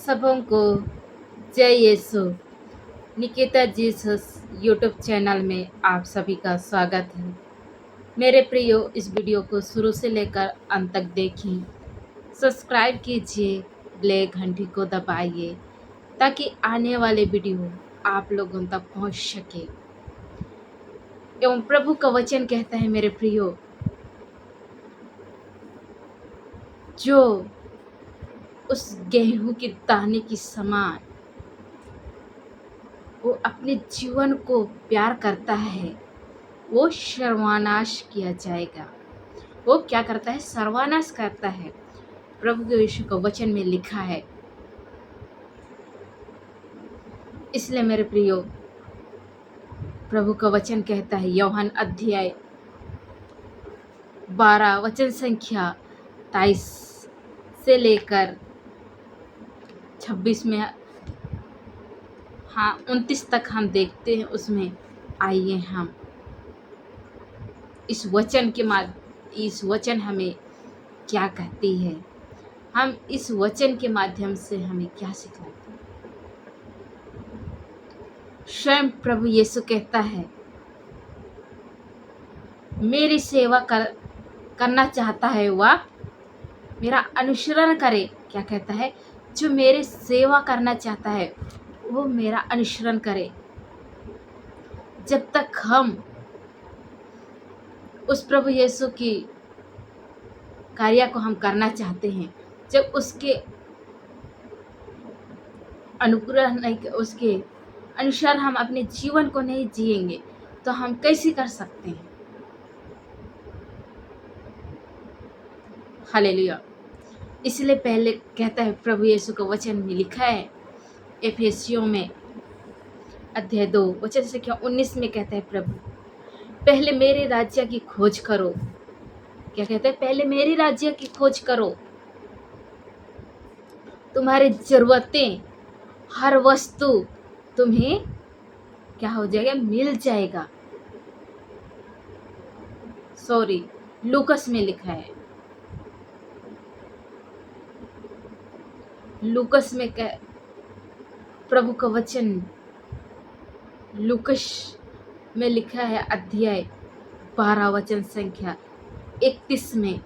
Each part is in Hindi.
सबों को जय यीशु। निकिता जीसस यूट्यूब चैनल में आप सभी का स्वागत है। मेरे प्रियो, इस वीडियो को शुरू से लेकर अंत तक देखें। सब्सक्राइब कीजिए, बेल घंटी को दबाइए ताकि आने वाले वीडियो आप लोगों तक पहुंच सके। एवं प्रभु का वचन कहता है, मेरे प्रियो, जो उस गेहूं के दाने की समान वो अपने जीवन को प्यार करता है, वो सर्वनाश किया जाएगा। वो क्या करता है? सर्वनाश करता है। प्रभु के यीशु का वचन में लिखा है। इसलिए मेरे प्रियो, प्रभु का वचन कहता है, यूहन्ना अध्याय 12 वचन संख्या 23 से लेकर 26 में, 29 तक हम देखते हैं। उसमें आइए हम इस वचन हमें क्या कहती है, हम इस वचन के माध्यम से हमें क्या सिखाते हैं। स्वयं प्रभु यीशु कहता है, मेरी सेवा करना चाहता है वह मेरा अनुसरण करे। क्या कहता है? जो मेरी सेवा करना चाहता है वो मेरा अनुसरण करे। जब तक हम उस प्रभु यीशु की कार्य को हम करना चाहते हैं, जब उसके अनुग्रह नहीं, उसके अनुसार हम अपने जीवन को नहीं जिएंगे तो हम कैसे कर सकते हैं? हालेलुया। इसलिए पहले कहता है, प्रभु यीशु का वचन में लिखा है, एफेसियों में अध्याय 2 वचन संख्या 19 में कहता है, प्रभु पहले मेरे राज्य की खोज करो। क्या कहता है? पहले मेरे राज्य की खोज करो, तुम्हारी जरूरतें, हर वस्तु तुम्हें क्या हो जाएगा? मिल जाएगा। सॉरी, लूकस में लिखा है, लूकस में प्रभु का वचन लूकस में लिखा है, अध्याय 12 वचन संख्या 31 में।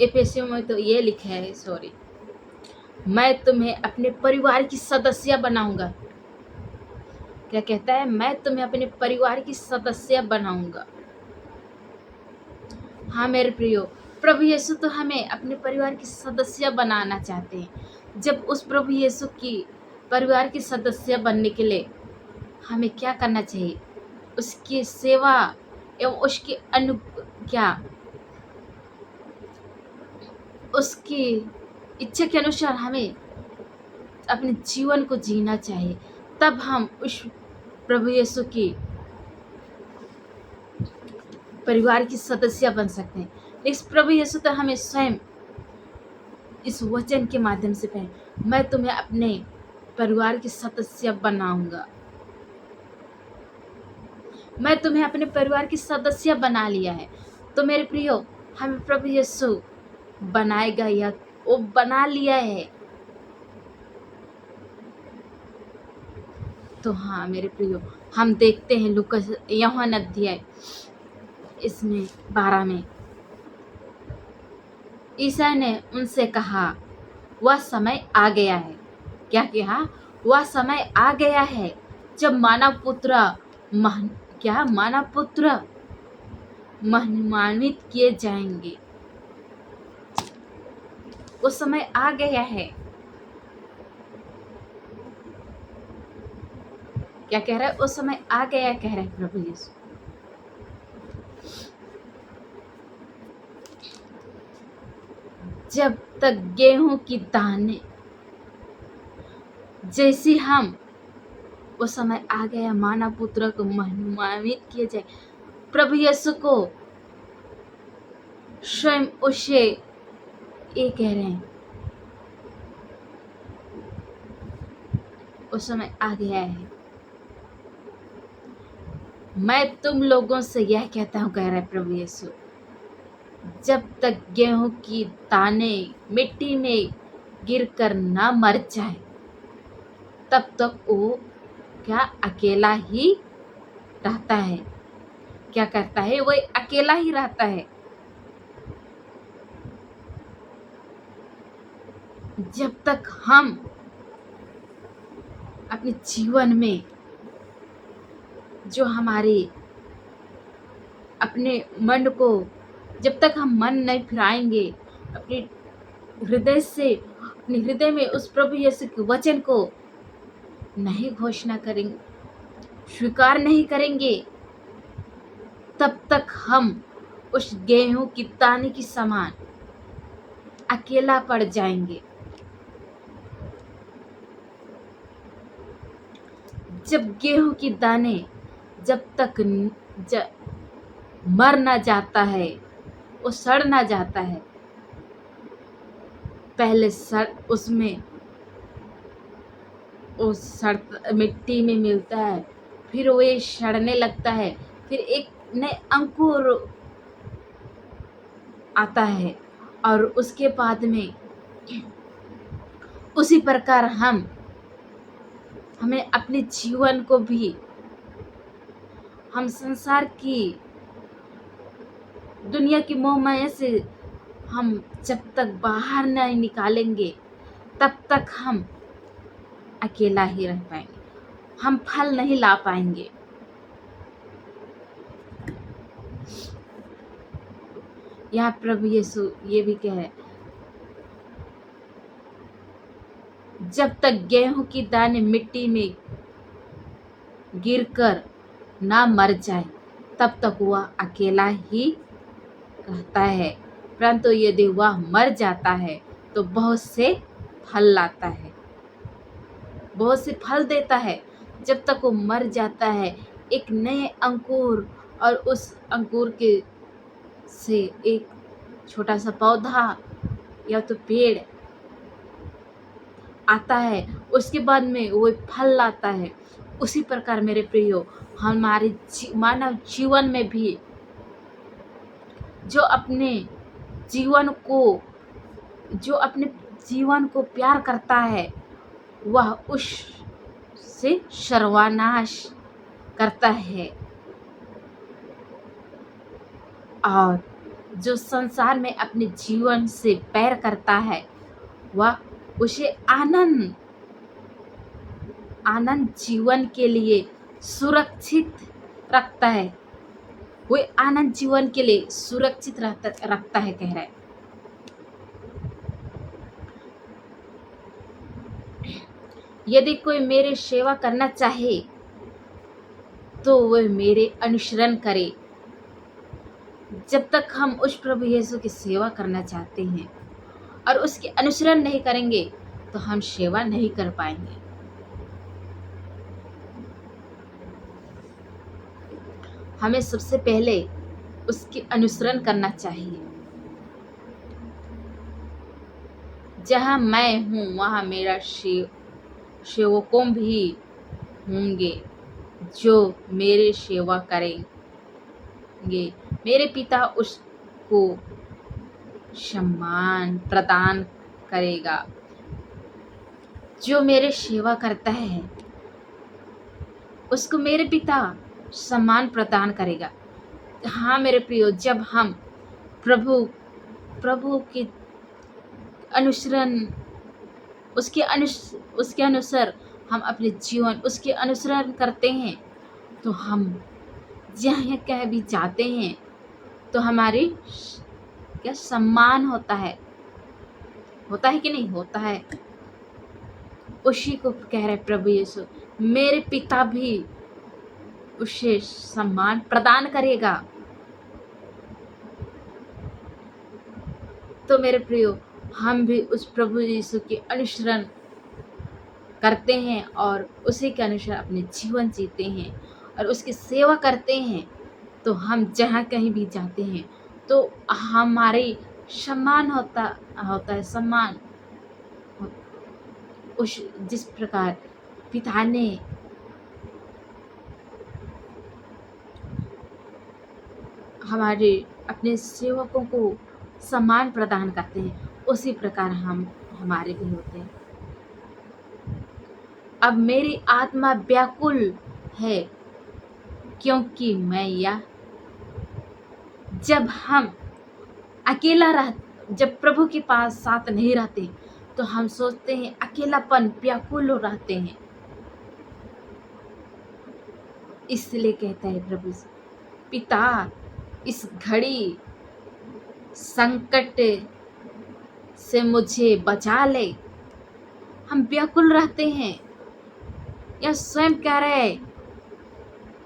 एफेसियों में तो ये लिखा है, सॉरी, मैं तुम्हें अपने परिवार की सदस्य बनाऊंगा। क्या कहता है? मैं तुम्हें अपने परिवार की सदस्य बनाऊंगा। हाँ मेरे प्रियो, प्रभु यीशु तो हमें अपने परिवार की सदस्य बनाना चाहते हैं। जब उस प्रभु यीशु की परिवार की सदस्य बनने के लिए हमें क्या करना चाहिए? उसकी सेवा एवं उसकी इच्छा के अनुसार हमें अपने जीवन को जीना चाहिए। तब हम उस प्रभु यीशु की परिवार की सदस्य बन सकते हैं। इस प्रभु यीशु तो हमें स्वयं इस वचन के माध्यम से कहे, मैं तुम्हें अपने परिवार की सदस्य बनाऊंगा। मैं तुम्हें अपने परिवार की सदस्य बना लिया है। तो मेरे प्रियो, हमें प्रभु यीशु बनाएगा या वो बना लिया है। तो हाँ मेरे प्रियो, हम देखते हैं लूकस यूहन्ना अध्याय इसमें 12 में, ईसा ने उनसे कहा, वह समय आ गया है। क्या कहा? वह समय आ गया है जब मानव पुत्र महिमान्वित किए जाएंगे। वो समय आ गया है। क्या कह रहा है? वो समय आ गया, कह रहा है प्रभु यीशु। जब तक गेहूं की दाने जैसी हम, वो समय आ गया मानव पुत्र को महिमान्वित किए जाए। प्रभु यीशु को स्वयं उसे ये कह रहे हैं, उस समय आ गया है। मैं तुम लोगों से यह कहता हूँ, कह रहा है प्रभु यीशु, जब तक गेहूं की दाने मिट्टी में गिरकर ना मर जाए, तब तक वो क्या अकेला ही रहता है। क्या करता है, वो अकेला ही रहता है। जब तक हम अपने जीवन में जो हमारे अपने मन को, जब तक हम मन नहीं फिराएंगे अपने हृदय से, अपने हृदय में उस प्रभु यीशु के वचन को नहीं घोषणा करेंगे, स्वीकार नहीं करेंगे, तब तक हम उस गेहूं की दाने की समान अकेला पड़ जाएंगे। जब गेहूं की दाने जब तक मर ना जाता है, वो सड़ ना जाता है, पहले उसमें वो मिट्टी में मिलता है, फिर वो ये सड़ने लगता है, फिर एक नए अंकुर आता है, और उसके बाद में उसी प्रकार हमें अपने जीवन को भी, हम संसार की दुनिया की मोह माया से हम जब तक बाहर नहीं निकालेंगे, तब तक हम अकेला ही रह पाएंगे, हम फल नहीं ला पाएंगे। यहाँ प्रभु यीशु ये भी कहे, जब तक गेहूं की दाने मिट्टी में गिरकर ना मर जाए, तब तक वह अकेला ही रहता है, परंतु यदि वह मर जाता है तो बहुत से फल लाता है, बहुत से फल देता है। जब तक वो मर जाता है, एक नए अंकुर, और उस अंकुर के से एक छोटा सा पौधा या तो पेड़ आता है, उसके बाद में वो फल लाता है। उसी प्रकार मेरे प्रियो, हमारे मानव जीवन में भी जो अपने जीवन को प्यार करता है, वह उससे सर्वनाश करता है, और जो संसार में अपने जीवन से पैर करता है, वह उसे आनंद जीवन के लिए सुरक्षित रखता है। वो आनंद जीवन के लिए सुरक्षित रखता है, कह रहा है। यदि कोई मेरी सेवा करना चाहे तो वह मेरे अनुसरण करे। जब तक हम उस प्रभु यीशु की सेवा करना चाहते हैं और उसके अनुसरण नहीं करेंगे, तो हम सेवा नहीं कर पाएंगे। हमें सबसे पहले उसके अनुसरण करना चाहिए। जहाँ मैं हूँ वहाँ मेरा सेवकों भी होंगे जो मेरे सेवा करेंगे। मेरे पिता उसको सम्मान प्रदान करेगा। जो मेरे सेवा करता है उसको मेरे पिता सम्मान प्रदान करेगा। हाँ मेरे प्रियो, जब हम प्रभु के अनुसरण, उसके अनुसार हम अपने जीवन उसके अनुसरण करते हैं, तो हम जहाँ कहीं भी जाते हैं तो हमारी क्या सम्मान होता है कि नहीं होता है। उसी को कह रहे प्रभु यीशु, मेरे पिता भी उसे सम्मान प्रदान करेगा। तो मेरे प्रियो, हम भी उस प्रभु यीशु के अनुसरण करते हैं और उसी के अनुसार अपने जीवन जीते हैं और उसकी सेवा करते हैं, तो हम जहाँ कहीं भी जाते हैं तो हमारी सम्मान होता है। सम्मान उस जिस प्रकार पिता ने हमारे अपने सेवकों को सम्मान प्रदान करते हैं, उसी प्रकार हम हमारे भी होते हैं। अब मेरी आत्मा व्याकुल है, क्योंकि मैं यह जब हम अकेला रह जब प्रभु के पास साथ नहीं रहते तो हम सोचते हैं, अकेलापन व्याकुल रहते हैं। इसलिए कहता है प्रभु, पिता इस घड़ी संकट से मुझे बचा ले। हम व्याकुल रहते हैं, या स्वयं कह रहे हैं,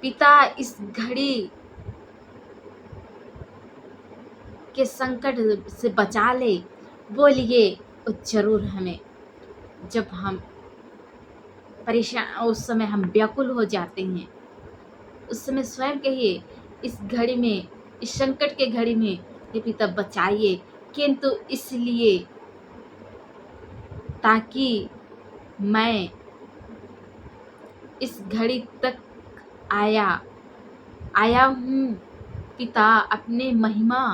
पिता इस घड़ी के संकट से बचा ले। बोलिए, वो जरूर हमें, जब हम परेशान, उस समय हम व्याकुल हो जाते हैं, उस समय स्वयं कहिए, इस घड़ी में, इस संकट के घड़ी में हे पिता बचाइए। किंतु इसलिए ताकि मैं इस घड़ी तक आया हूँ, पिता अपने महिमा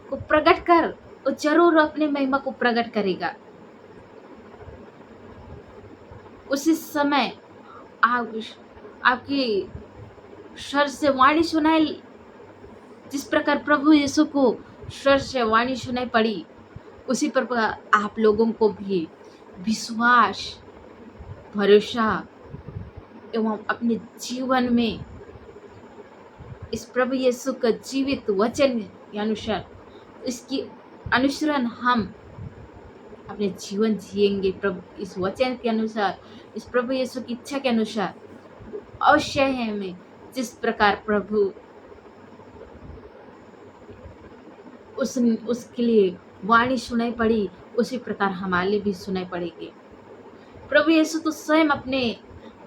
को प्रकट कर। वो जरूर अपने महिमा को प्रकट करेगा। उसी समय आपकी स्वर से वाणी सुनाई, जिस प्रकार प्रभु यीशु को स्वर से वाणी सुनाई पड़ी, उसी प्रकार आप लोगों को भी विश्वास, भरोसा एवं अपने जीवन में इस प्रभु यीशु का जीवित वचन के अनुसार, इसकी अनुसरण हम अपने जीवन जिएंगे। प्रभु इस वचन के अनुसार, इस प्रभु यीशु की इच्छा के अनुसार अवश्य है हमें, जिस प्रकार प्रभु उसके लिए वाणी सुनाई पड़ी, उसी प्रकार हमारे लिए भी सुनाई पड़ेगी। प्रभु यीशु तो स्वयं अपने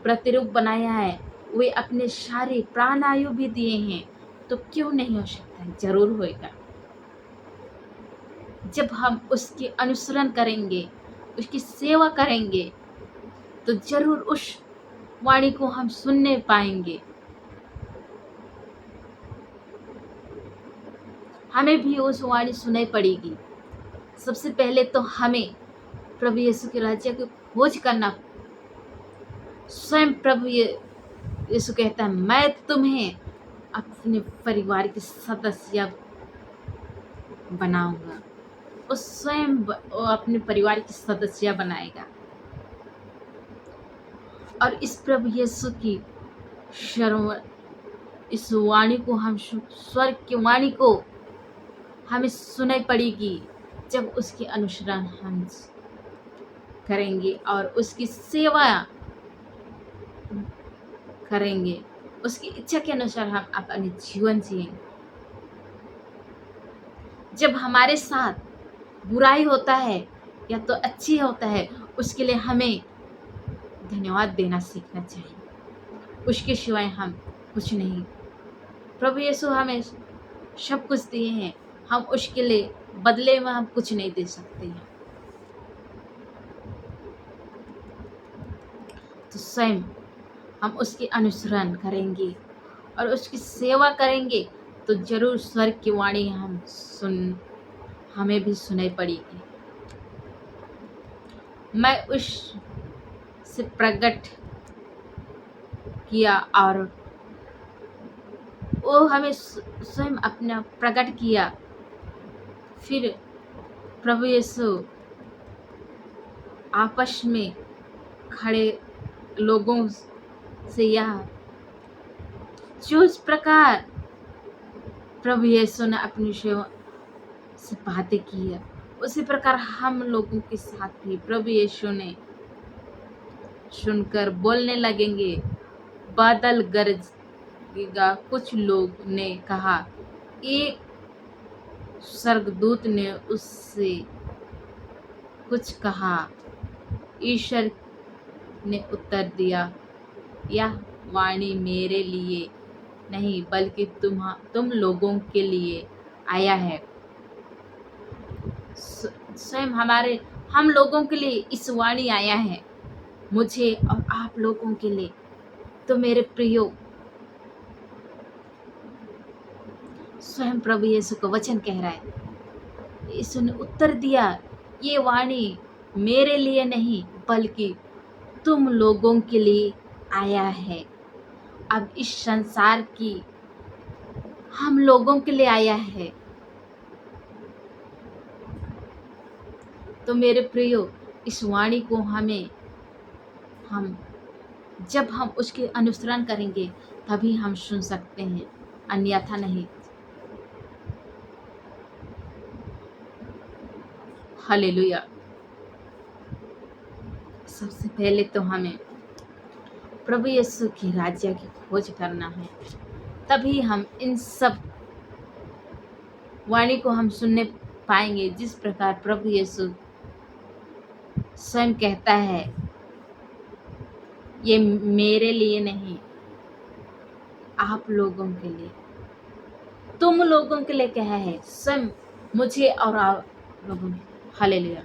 प्रतिरूप बनाया है, वे अपने सारे प्राण आयु भी दिए हैं, तो क्यों नहीं हो सकता है? जरूर होएगा। जब हम उसके अनुसरण करेंगे, उसकी सेवा करेंगे, तो जरूर उस वाणी को हम सुनने पाएंगे। हमें भी उस वाणी सुनाई पड़ेगी। सबसे पहले तो हमें प्रभु यीशु के राज्य की खोज करना। स्वयं प्रभु यीशु कहता है, मैं तुम्हें अपने परिवार के सदस्य बनाऊंगा। वो स्वयं अपने परिवार के सदस्य बनाएगा। और इस प्रभु यीशु की इस वाणी को हम, स्वर्ग की वाणी को हमें सुनाई पड़ेगी, जब उसके अनुसरण हम करेंगे और उसकी सेवा करेंगे, उसकी इच्छा के अनुसार हम अपने जीवन जिएंगे। जब हमारे साथ बुराई होता है या तो अच्छी होता है, उसके लिए हमें धन्यवाद देना सीखना चाहिए। उसके सिवाय हम कुछ नहीं। प्रभु यीशु हमें सब कुछ दिए हैं, हम उसके लिए बदले में हम कुछ नहीं दे सकते हैं। तो स्वयं हम उसके अनुसरण करेंगे और उसकी सेवा करेंगे, तो जरूर स्वर्ग की वाणी हमें भी सुनाई पड़ेगी। मैं उस से प्रकट किया और वो हमें स्वयं अपना प्रकट किया। फिर प्रभु यीशु आपस में खड़े लोगों से यह जिस प्रकार प्रभु यीशु ने अपनी सेवा से बातें की है, उसी प्रकार हम लोगों के साथ भी प्रभु यीशु ने सुनकर बोलने लगेंगे। बादल गरजेगा। कुछ लोग ने कहा, एक स्वर्गदूत ने उससे कुछ कहा। ईश्वर ने उत्तर दिया, यह वाणी मेरे लिए नहीं बल्कि तुम लोगों के लिए आया है। स्वयं हम लोगों के लिए इस वाणी आया है, मुझे और आप लोगों के लिए। तो मेरे प्रियो, स्वयं प्रभु यीशु का वचन कह रहा है। यीशु ने उत्तर दिया, ये वाणी मेरे लिए नहीं बल्कि तुम लोगों के लिए आया है। अब इस संसार की हम लोगों के लिए आया है। तो मेरे प्रियो, इस वाणी को हम जब हम उसके अनुसरण करेंगे तभी हम सुन सकते हैं, अन्यथा नहीं। हालेलुया। सबसे पहले तो हमें प्रभु यीशु की राज्य की खोज करना है, तभी हम इन सब वाणी को हम सुनने पाएंगे। जिस प्रकार प्रभु यीशु स्वयं कहता है, ये मेरे लिए नहीं, आप लोगों के लिए, तुम लोगों के लिए कहा है, स्वयं मुझे और आप लोगों। हालेलुया।